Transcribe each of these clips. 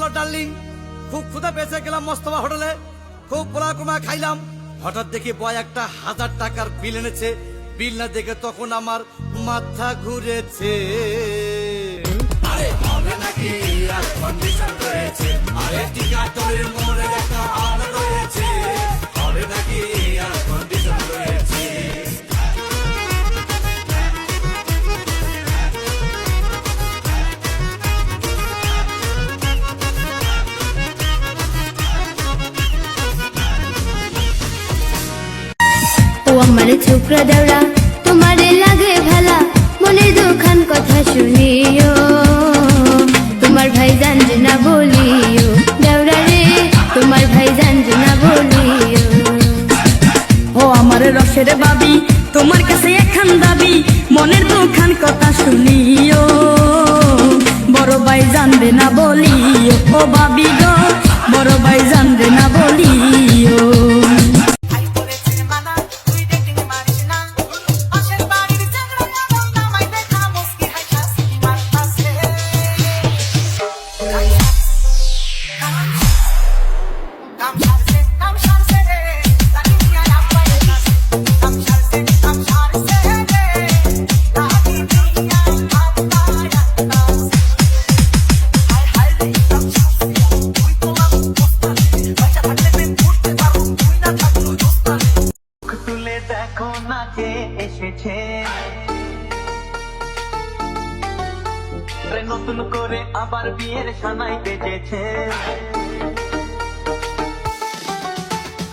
আমার ডার্লিং। খুব ক্ষুধা পেয়েছে, গেলাম মোস্তফা হোটেলে, খুব পোলাকুমা খাইলাম। হঠাৎ দেখি বয় একটা 1000 টাকার বিল এনেছে। বিল না দেখে তখন আমার মাথা ঘুরেছে। আরে হবে নাকি এয়ার কন্ডিশন রয়েছে, আরে টিকাটলের মোড়ে একটা হল রয়েছে, হবে নাকি এয়ার কন্ডিশন রয়েছে। ও আমার ছোকরা দেওড়া তোমারে লাগে ভালা, মনের দুখান কথা শুনিও, তোমার ভাই জানবে না বলিও, দেওড়া রে তোমার ভাই জানবে না বলিও। ও আমার রসের বাবি তোমার কাছে একখান দাবি, মনের দুখান কথা শুনিও, বড় ভাই জানবে না বলিও। ও বাবি গো বড় ভাই জানবে না বলিও। দেখো না কে এসেছে, নতুন করে আবার বিয়ের সানাই বেজেছে।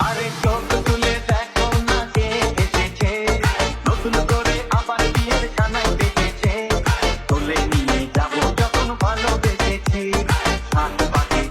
আরে চোখ তুলে দেখো না কে এসেছে, নতুন করে আবার বিয়ের সানাই বেজেছে। তুলে নিয়ে যাবো যখন ভালোবেসেছি, হাত পাখি